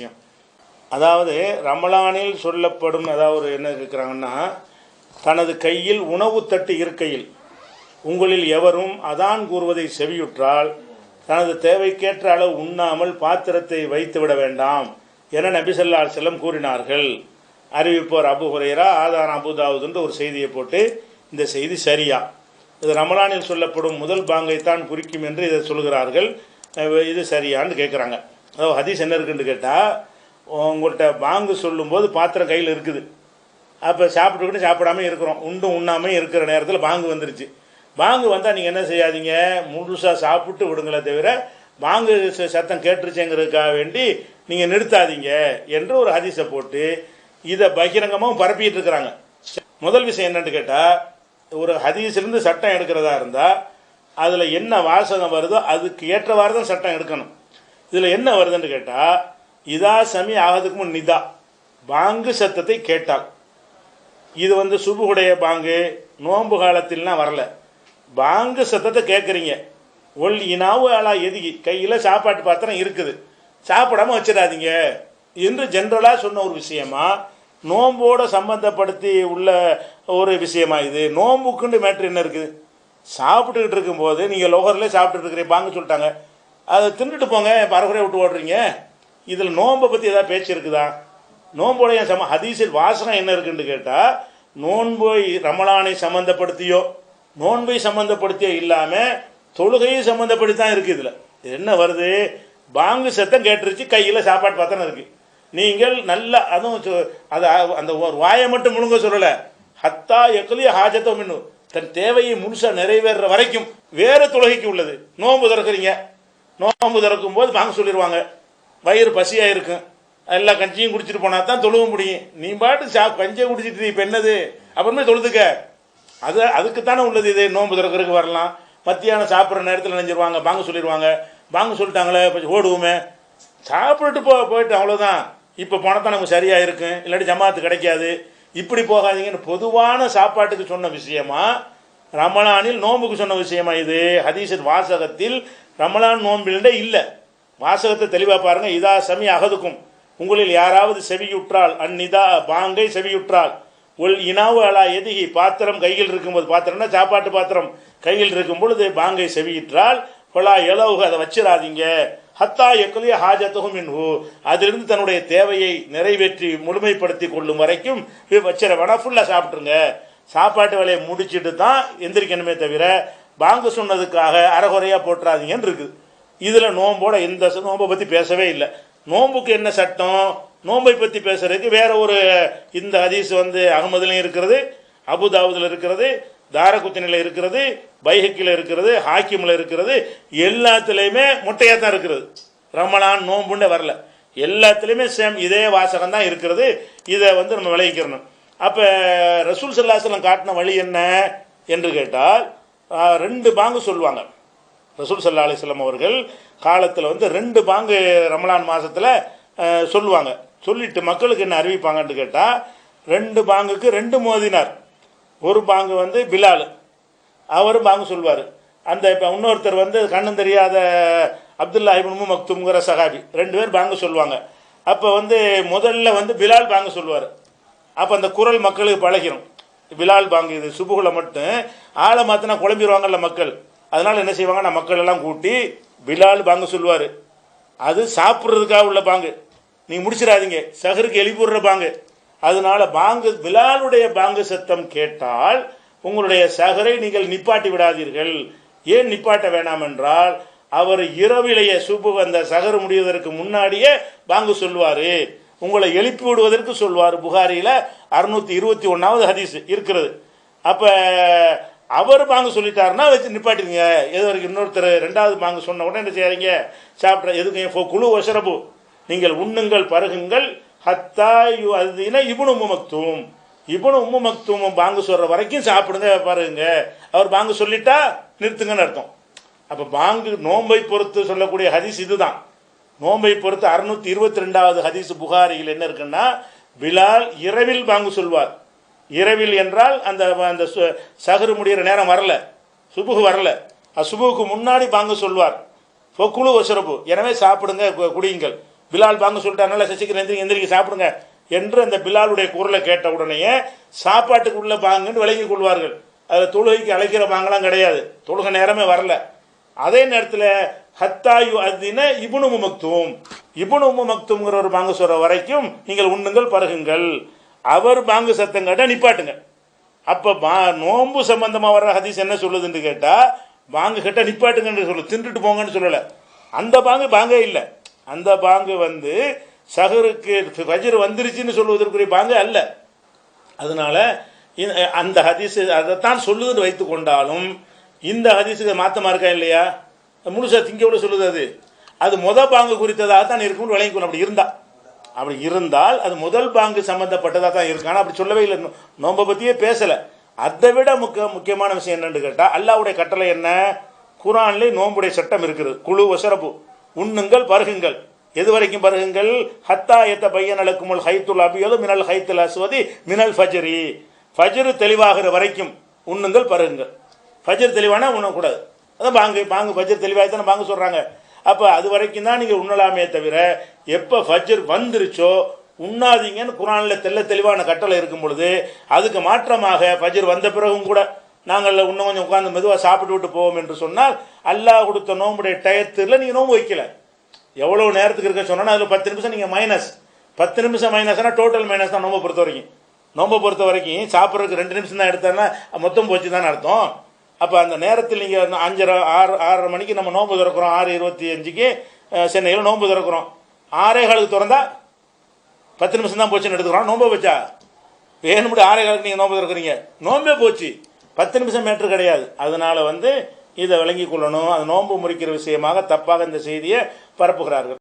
விஷயம். அதாவது ரமலானில் சொல்லப்படும், அதாவது என்ன இருக்கிறாங்கன்னா, தனது கையில் உணவு தட்டு இருக்கையில் உங்களில் எவரும் அதான் கூறுவதை செவியுற்றால் தனது தேவைக்கேற்ற அளவு உண்ணாமல் பாத்திரத்தை வைத்துவிட வேண்டாம் என நபி ஸல்லல்லாஹு அலைஹி வஸல்லம் கூறினார்கள். அறிவிப்போர் அபூ ஹுரைரா, ஆதாரம் அபூ தாவூத் என்று ஒரு செய்தியை போட்டு இந்த செய்தி சரியா, இது ரமலானில் சொல்லப்படும் முதல் பாங்கைத்தான் குறிக்கும் என்று இதை சொல்கிறார்கள், இது சரியான்னு கேட்குறாங்க. அதாவது ஹதீஸ் என்ன இருக்குன்னு கேட்டால், உங்கள்கிட்ட பாங்கு சொல்லும்போது பாத்திரம் கையில் இருக்குது, அப்போ சாப்பிட்டுக்கிட்டு சாப்பிடாமல் இருக்கிறோம், உண்டும் உண்ணாமல் இருக்கிற நேரத்தில் பாங்கு வந்துருச்சு. பாங்கு வந்தால் நீங்கள் என்ன செய்யாதீங்க, முழுசாக சாப்பிட்டு விடுங்களே தவிர பாங்கு சத்தம் கேட்டுருச்சேங்கிறதுக்காக வேண்டி நீங்கள் நிறுத்தாதீங்க என்று ஒரு ஹதீஸை போட்டு இதை பகிரங்கமாக பரப்பிட்டு இருக்கிறாங்க. முதல் விஷயம் என்னன்னு கேட்டால், ஒரு ஹதீஸிலிருந்து சட்டம் எடுக்கிறதா இருந்தால் அதில் என்ன வாசகம் வருதோ அதுக்கு ஏற்றவாறு தான் சட்டம் எடுக்கணும். இதில் என்ன வருதுன்னு கேட்டால், இதா சமி ஆகதுக்கு முன் நிதா, பாங்கு சத்தத்தை கேட்டால், இது சுபுகுடைய பாங்கு நோன்பு காலத்தில்னா வரல, பாங்கு சத்தத்தை கேட்குறீங்க, ஒல் இனாவு ஆளா எதுகி, கையில் சாப்பாட்டு பாத்திரம் இருக்குது, சாப்பிடாம வச்சிடாதீங்க என்று ஜென்ரலாக சொன்ன ஒரு விஷயமா நோம்போடு சம்பந்தப்படுத்தி உள்ள ஒரு விஷயமா இது? நோம்புக்குண்டு மேட்ரு என்ன இருக்குது? சாப்பிட்டுக்கிட்டு இருக்கும்போது நீங்கள் லோகரில் சாப்பிட்டுட்டு இருக்கிறீங்க, பாங்கு சொல்லிட்டாங்க, அதை தின்னுட்டு போங்க, பரகுறையை விட்டு ஓடுறீங்க. இதில் நோன்பை பற்றி ஏதாவது பேச்சு இருக்குதா? நோம்போடைய ஹதீஸில் வாசகம் என்ன இருக்குன்னு கேட்டால், நோன்பை ரமலானை சம்மந்தப்படுத்தியோ நோன்பை சம்மந்தப்படுத்தியோ இல்லாமல் தொழுகையை சம்மந்தப்படுத்தி தான் இருக்குது. இதில் என்ன வருது, பாங்கு சத்தம் கேட்டுருச்சு, கையில் சாப்பாடு பாத்திரம் இருக்குது, நீங்கள் நல்லா அதுவும் அது அந்த ஒரு வாயை மட்டும் முழுங்க சொல்லலை, ஹத்தா எக்லி ஹாஜத்தோ மின்னு, தன் தேவையை முழுசாக நிறைவேற வரைக்கும் வேறு தொழுகைக்கு உள்ளது. நோன்பு திறக்கிறீங்க, நோன்பு திறக்கும் போது பாங்கு சொல்லிடுவாங்க, வயிறு பசியாக இருக்கும், எல்லா கஞ்சியும் குடிச்சிட்டு போனால் தான் தொழுவ முடியும். நீ பாட்டு கஞ்சியை குடிச்சிட்டு இப்போ என்னது, அப்புறமே தொழுதுக்க, அதுக்குத்தானே உள்ளது இது. நோன்பு திறக்கிறதுக்கு வரலாம், மத்தியானம் சாப்பிட்ற நேரத்தில் நினைஞ்சிருவாங்க, பாங்கு சொல்லிடுவாங்க, பாங்கு சொல்லிட்டாங்களே ஓடுவோமே, சாப்பிட்டுட்டு போயிட்டு அவ்வளோதான், இப்போ போனதான் நமக்கு சரியாக இருக்கும், இல்லாட்டி ஜமாத்து கிடைக்காது, இப்படி போகாதீங்கன்னு பொதுவான சாப்பாட்டுக்கு சொன்ன விஷயமா ரமலானில் நோன்புக்கு சொன்ன விஷயமா இது? ஹதீஸின் வாசகத்தில் ரமலான் நோன்பிலே இல்லை. வாசகத்தை தெளிவாக பாருங்க. இதா சமி அகதுக்கும், உங்களில் யாராவது செவியுற்றால், அந்நிதா பாங்கை செவியுற்றால், ஒல் இனாவு அலா எதுகி, பாத்திரம் கையில் இருக்கும்போது, பாத்திரம்னா சாப்பாட்டு பாத்திரம் கையில் இருக்கும் பொழுது பாங்கை செவியிற்றால், கொலா எலவுக, அதை வச்சிடாதீங்க, ஹத்தா எக்கலிய ஹாஜத்துகும் இன்ஹு, அதிலிருந்து தன்னுடைய தேவையை நிறைவேற்றி முழுமைப்படுத்தி கொள்ளும் வரைக்கும் வச்சிட வேணாம், ஃபுல்லாக சாப்பிட்ருங்க, சாப்பாட்டு வேலையை முடிச்சுட்டு தான் எந்திரிக்கணுமே தவிர பாங்கு சொன்னதுக்காக அறகுறையாக போட்டுறாதீங்கன்னு இருக்குது. இதில் நோம்போட இந்த நோம்பை பற்றி பேசவே இல்லை. நோம்புக்கு என்ன சட்டம், நோம்பை பற்றி பேசுறதுக்கு வேற ஒரு, இந்த ஹதீஸ் அகமதுலையும் இருக்கிறது, அபுதாவுதில் இருக்கிறது, தாரகுத்தினில் இருக்கிறது, பைஹக்கில் இருக்கிறது, ஹாக்கிமில் இருக்கிறது, எல்லாத்துலேயுமே முட்டையாக தான் இருக்கிறது. ரமலான் நோம்புன்னு வரல, எல்லாத்துலேயுமே சேம் இதே வாசகம் தான் இருக்கிறது. இதை நம்ம விளைவிக்கிறணும். அப்போ ரசூல் ஸல்லல்லாஹு அலைஹி வஸல்லம் காட்டின வழி என்ன என்று கேட்டால், 2 பாங்கு சொல்லுவாங்க. ரசூல் ஸல்லல்லாஹு அலைஹி வஸல்லம் அவர்கள் காலத்தில் 2 பாங்கு ரமலான் மாதத்தில் சொல்லுவாங்க. சொல்லிட்டு மக்களுக்கு என்ன அறிவிப்பாங்கன்னு கேட்டால், 2 பாங்குக்கு 2 மோதினார். ஒரு பாங்கு பிலால், அவரும் பாங்கு சொல்வார். அந்த இப்போ இன்னொருத்தர் கண்ணும் தெரியாத அப்துல்லா இப்னு உம்மு மக்தூம்ங்கிற சஹாபி, 2 பேர் பாங்கு சொல்லுவாங்க. அப்போ முதல்ல பிலால் பாங்கு சொல்லுவார். அப்போ அந்த குரல் மக்களுக்கு பழகிடும். பிலால் பாங்கு இது சுபுகுல மட்டும் ஆளை மாற்றினா குழம்பிடுவாங்கல்ல மக்கள், அதனால் என்ன செய்வாங்க, நான் மக்கள் எல்லாம் கூட்டி பிலால் பாங்கு சொல்லுவார். அது சாப்பிட்றதுக்காக உள்ள பாங்கு, நீங்கள் முடிச்சிடாதீங்க, சஹருக்கு எழுப்பிடுற பாங்கு. அதனால பாங்கு பிலாலுடைய பாங்கு சத்தம் கேட்டால் உங்களுடைய சஹரை நீங்கள் நிப்பாட்டி விடாதீர்கள். ஏன் நிப்பாட்ட வேணாம் என்றால், அவர் இரவிலேயே அந்த சஹர் முடிவதற்கு முன்னாடியே பாங்கு சொல்வார், உங்களை எழுப்பி விடுவதற்கு சொல்வார். புகாரியில் 621வது ஹதீஸ் இருக்கிறது. அப்போ அவர் பாங்கு சொல்லிட்டாருன்னா வச்சு நிப்பாட்டிங்க. எது வரைக்கும் இன்னொருத்தர் 2வது பாங்கு சொன்ன உடனே என்ன செய்யாதீங்க, சாப்பிட்ற எதுக்கு குழு வசரபு, நீங்கள் உண்ணுங்கள் பருகுங்கள், ஹத்தா அதுனா இப்னு உம்மு மக்தூம், இப்னு உம்மு மக்தூமும் பாங்கு சொல்கிற வரைக்கும் சாப்பிடுங்க பாருங்க, அவர் பாங்கு சொல்லிட்டா நிறுத்துங்கன்னு அர்த்தம். அப்போ பாங்கு நோன்பை பொறுத்து சொல்லக்கூடிய ஹதீஸ் இதுதான். நோன்பை பொறுத்து 622வது ஹதீஸ் புகாரியில் என்ன இருக்குன்னா, பிலால் இரவில் பாங்கு சொல்வார். இரவில் என்றால் அந்த சஹர் முடிகிற நேரம் வரல, சுபுகு வரல, சுபுகுக்கு முன்னாடி பாங்கு சொல்வார். ஃபக்குலு வஷ்ரபு, எனவே சாப்பிடுங்க குடியுங்கள், பிலால் பாங்க சொல்லிட்டாருனால சசிக்கிற எந்திரிக்க சாப்பிடுங்க என்று அந்த பிலாலுடைய குரலை கேட்ட உடனேயே சாப்பாட்டுக்கு உள்ள பாங்கன்னு விளங்கி கொள்வார்கள். அதில் தொழுகைக்கு அழைக்கிற பாங்கெல்லாம் கிடையாது, தொழுகை நேரமே வரல. அதே நேரத்தில் ஹத்தாயு அதின இப்னு உம்மு மக்தூம்ங்கிற ஒரு பாங்கு சொல்ற வரைக்கும் நீங்கள் உண்ணுங்கள் பருகுங்கள். அவர் பாங்கு சத்தம் கேட்டால் நிப்பாட்டுங்க. அப்போ நோன்பு சம்பந்தமாக வர்ற ஹதீஸ் என்ன சொல்லுதுன்னு கேட்டால் பாங்கு கேட்டால் நிப்பாட்டுங்கன்னு சொல்லு, தின்றுட்டு போங்கன்னு சொல்லலை. அந்த பாங்கே இல்லை. அந்த பாங்கு வந்து சஹருக்கு ஃபஜ்ர் வந்துருச்சுன்னு சொல்வதற்குரிய பாங்கு அல்ல. அதனால அந்த ஹதீஸ் அதைத்தான் சொல்லுதுன்னு வைத்து கொண்டாலும் இந்த ஹதீஸுக்கு மாற்றமாக இருக்கா இல்லையா? முழுசா திங்கோட சொல்லுது. அது பாங்கு குறித்ததாக தான் இருக்கும்னு விளங்கிக்கணும். அப்படி இருந்தால் அது முதல் பாங்கு சம்பந்தப்பட்டதாக தான் இருக்கு. ஆனால் அப்படி சொல்லவே இல்லை, நோன்பை பற்றியே பேசலை. அதை விட முக்கியமான விஷயம் என்னன்னு கேட்டால் அல்லாஹ்வுடைய கட்டளை என்ன? குர்ஆன்லே நோன்புடைய சட்டம் இருக்குது. குழு வசரபு, உண்ணுங்கள் பருகுங்கள். எது வரைக்கும் பருகுங்கள்? ஹத்தா யதபையன லக்குமுல் ஹைத்துல் அபியது மினல் ஹைத்துல் அஸ்வதி மினல் ஃபஜ்ரி. ஃபஜ்ர் தெளிவாகிற வரைக்கும் உண்ணுங்கள் பருகுங்கள். ஃபஜ்ர் தெளிவானா உண்ணக்கூடாது. அதான் பாங்கு ஃபஜ்ர் தெளிவாக தானே பாங்கு சொல்கிறாங்க. அப்போ அது வரைக்கும் தான் நீங்கள் உண்ணலாமே தவிர எப்போ ஃபஜ்ர் வந்துருச்சோ உண்ணாதீங்கன்னு குர்ஆனில் தெளிவான கட்டளை இருக்கும் பொழுது அதுக்கு மாற்றமாக ஃபஜ்ர் வந்த பிறகும் கூட நாங்கள் இன்னும் கொஞ்சம் உட்காந்து மெதுவாக சாப்பிட்டு விட்டு போவோம் என்று சொன்னால் அல்லாஹ் கொடுத்த நோம்புடைய டயத்தில் நீங்கள் நோம்பு வைக்கல. எவ்வளோ நேரத்துக்கு இருக்க சொன்னால் அதில் 10 நிமிஷம் நீங்கள் மைனஸ். 10 நிமிஷம் மைனஸ்னால் டோட்டல் மைனஸ் தான். நோம்பை பொறுத்த வரைக்கும் சாப்பிட்றதுக்கு 2 நிமிஷம் தான் எடுத்தோன்னா மொத்தம் போச்சு தானே அர்த்தம். அப்போ அந்த நேரத்தில் நீங்கள் 5:30 மணிக்கு நம்ம நோன்பு திறக்கிறோம். 6:25க்கு சென்னையில் நோன்பு திறக்கிறோம். 6:15 திறந்தா 10 நிமிஷம் தான் போச்சுன்னு எடுத்துக்கிறோம். நோம்பை வச்சா வேணும்படி 6:15 நீங்கள் நோன்பு திறக்கிறீங்க, நோம்பே போச்சு. 10 நிமிஷம் மேட்ரு கிடையாது. அதனால இதை விளங்கி கொள்ளணும். அது நோன்பு முறிக்கிற விஷயமாக தப்பாக இந்த செய்தியை பரப்புகிறார்கள்.